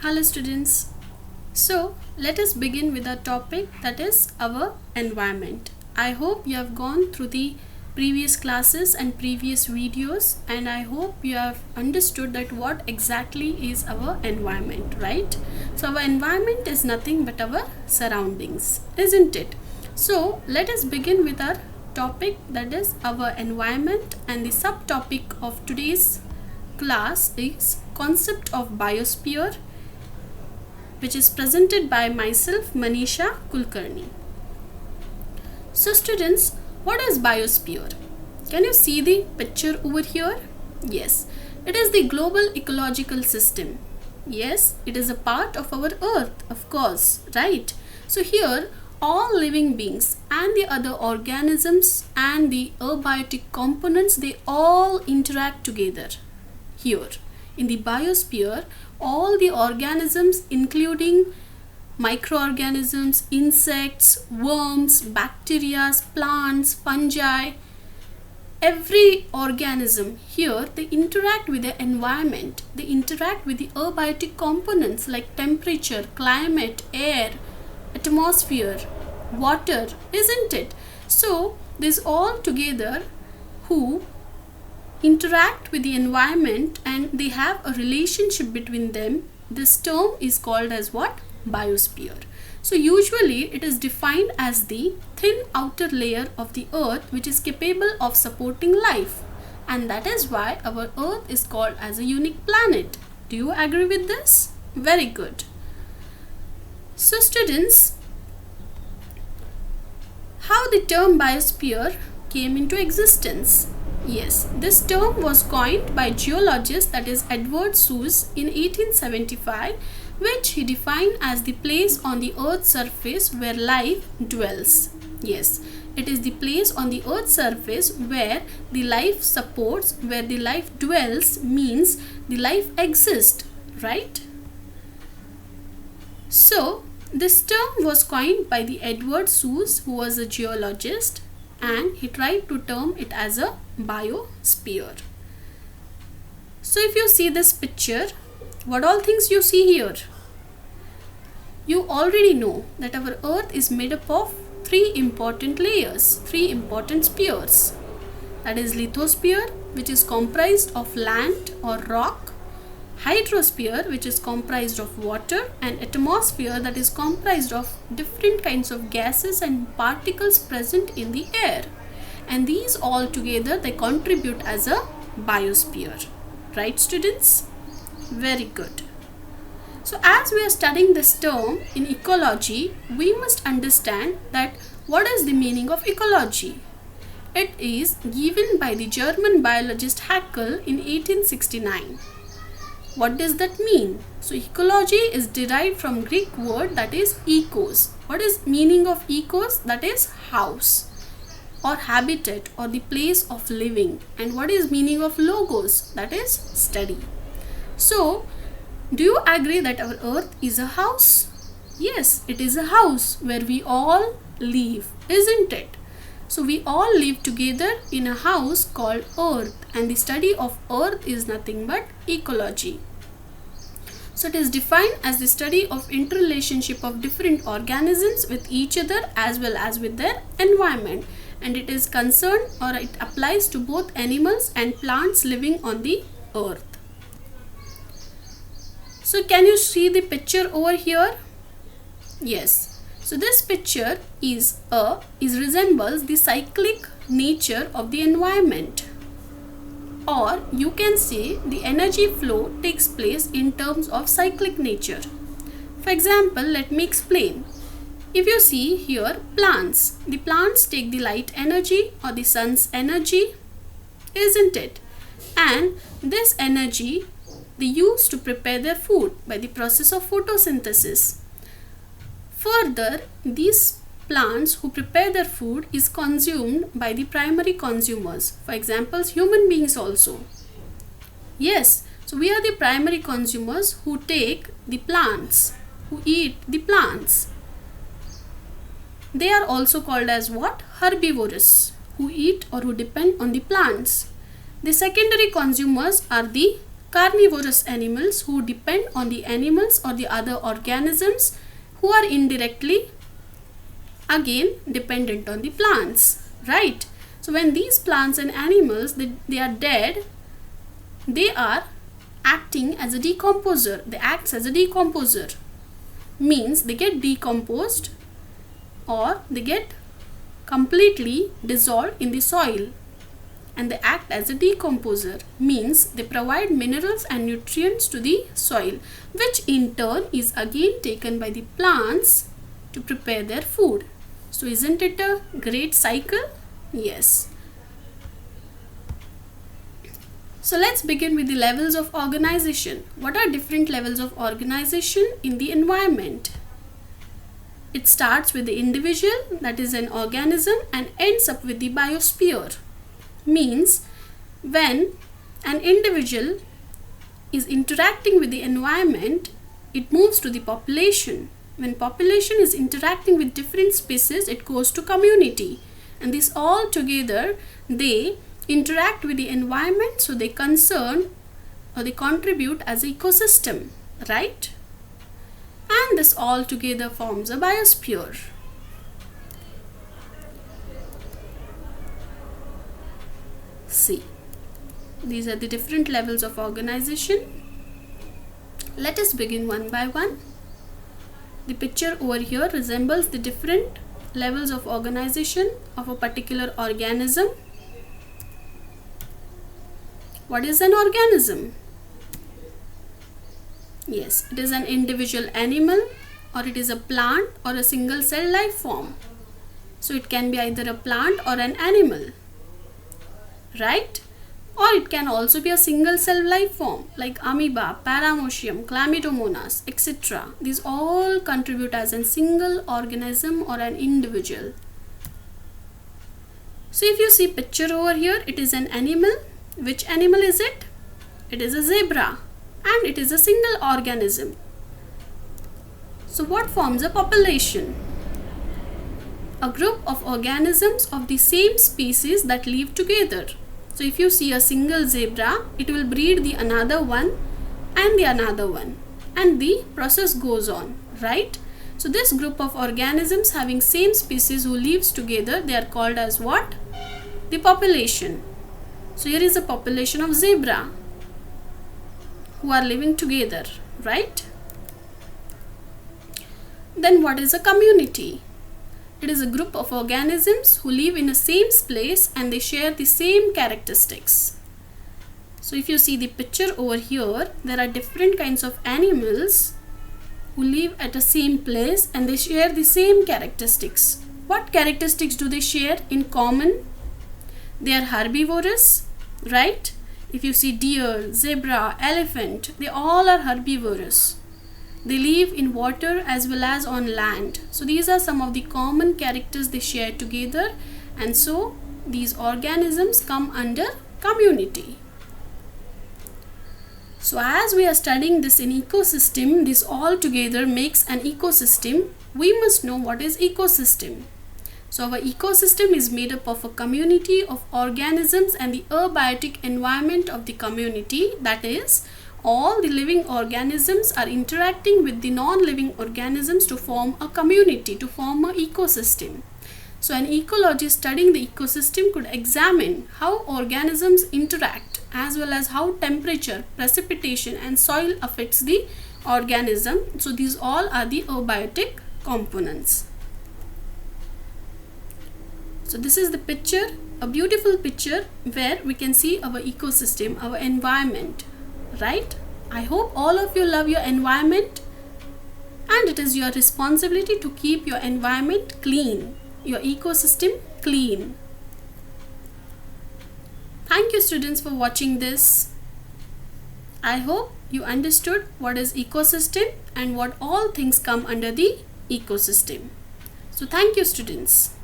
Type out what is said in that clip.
Hello students. So let us begin with our topic, that is our environment. I hope you have gone through the previous classes and previous videos, and I hope you have understood that what exactly is our environment, right? So our environment is nothing but our surroundings, isn't it? So let us begin with our topic, that is our environment, and the subtopic of today's class is concept of biosphere, which is presented by myself, Manisha Kulkarni. So students, what is biosphere? Can you see the picture over here? Yes, it is the global ecological system. Yes, it is a part of our earth, of course, right? So here, all living beings and the other organisms and the abiotic components, they all interact together here. In the biosphere, all the organisms, including microorganisms, insects, worms, bacteria, plants, fungi, every organism here, they interact with the environment. They interact with the abiotic components like temperature, climate, air, atmosphere, water, isn't it? So this all together who interact with the environment and they have a relationship between them. This term is called as what? Biosphere. So usually it is defined as the thin outer layer of the earth which is capable of supporting life, and that is why our earth is called as a unique planet. Do you agree with this? Very good. So students, how the term biosphere came into existence? Yes, this term was coined by geologist, that is Edward Suess, in 1875, which he defined as the place on the earth's surface where life dwells. Yes, it is the place on the earth's surface where the life supports, where the life dwells means the life exists, right? So this term was coined by the Edward Suess, who was a geologist, and he tried to term it as a biosphere. So if you see this picture, what all things you see here? You already know that our earth is made up of three important layers, three important spheres. That is lithosphere, which is comprised of land or rock, hydrosphere, which is comprised of water, and atmosphere, that is comprised of different kinds of gases and particles present in the air. And these all together, they contribute as a biosphere. Right, students? Very good. So as we are studying this term in ecology, we must understand that what is the meaning of ecology. It is given by the German biologist Haeckel in 1869. What does that mean? So ecology is derived from Greek word, that is ecos. What is meaning of ecos? That is house or habitat or the place of living. And what is meaning of logos? That is study. So do you agree that our earth is a house? Yes, it is a house where we all live, isn't it? So we all live together in a house called earth, and the study of earth is nothing but ecology. So it is defined as the study of interrelationship of different organisms with each other as well as with their environment, and it is concerned, or it applies to both animals and plants living on the earth. So can you see the picture over here? Yes. So this picture resembles the cyclic nature of the environment, or you can say the energy flow takes place in terms of cyclic nature. For example, let me explain. If you see here plants, the plants take the light energy or the sun's energy, isn't it? And this energy they use to prepare their food by the process of photosynthesis. Further, these plants who prepare their food is consumed by the primary consumers. For example, human beings also. Yes, so we are the primary consumers who take the plants, who eat the plants. They are also called as what? Herbivorous, who eat or who depend on the plants. The secondary consumers are the carnivorous animals who depend on the animals or the other organisms who are indirectly again dependent on the plants, right? So when these plants and animals they are dead, they are acting as a decomposer. They act as a decomposer, means they get decomposed or they get completely dissolved in the soil, and they act as a decomposer, means they provide minerals and nutrients to the soil, which in turn is again taken by the plants to prepare their food. So isn't it a great cycle? Yes. So let's begin with the levels of organization. What are different levels of organization in the environment? It starts with the individual, that is an organism, and ends up with the biosphere. Means when an individual is interacting with the environment, it moves to the population. When population is interacting with different species, it goes to community, and this all together they interact with the environment, so they concern or they contribute as an ecosystem, right? And this all together forms a biosphere. See, these are the different levels of organization. Let us begin one by one. The picture over here resembles the different levels of organization of a particular organism. What is an organism? Yes, it is an individual animal, or it is a plant or a single cell life form. So it can be either a plant or an animal, right? Or it can also be a single cell life form like amoeba, paramecium, chlamydomonas, etc. These all contribute as a single organism or an individual. So if you see picture over here, it is an animal. Which animal is it? It is a zebra, and it is a single organism. So what forms a population? A group of organisms of the same species that live together. So if you see a single zebra, it will breed the another one and the another one, and the process goes on, right? So this group of organisms having same species who lives together, they are called as what? The population. So here is a population of zebra who are living together, right? Then what is a community? It is a group of organisms who live in the same place and they share the same characteristics. So if you see the picture over here, there are different kinds of animals who live at the same place and they share the same characteristics. What characteristics do they share in common? They are herbivorous, right? If you see deer, zebra, elephant, they all are herbivorous. They live in water as well as on land. So these are some of the common characters they share together, and so these organisms come under community. So as we are studying this in ecosystem, this all together makes an ecosystem. We must know what is ecosystem. So our ecosystem is made up of a community of organisms and the abiotic environment of the community, that is, all the living organisms are interacting with the non-living organisms to form a community, to form an ecosystem. So an ecologist studying the ecosystem could examine how organisms interact as well as how temperature, precipitation and soil affects the organism. So these all are the abiotic components. So this is the picture, a beautiful picture where we can see our ecosystem, our environment. Right? I hope all of you love your environment, and it is your responsibility to keep your environment clean, your ecosystem clean. Thank you students for watching this. I hope you understood what is ecosystem and what all things come under the ecosystem. So thank you students.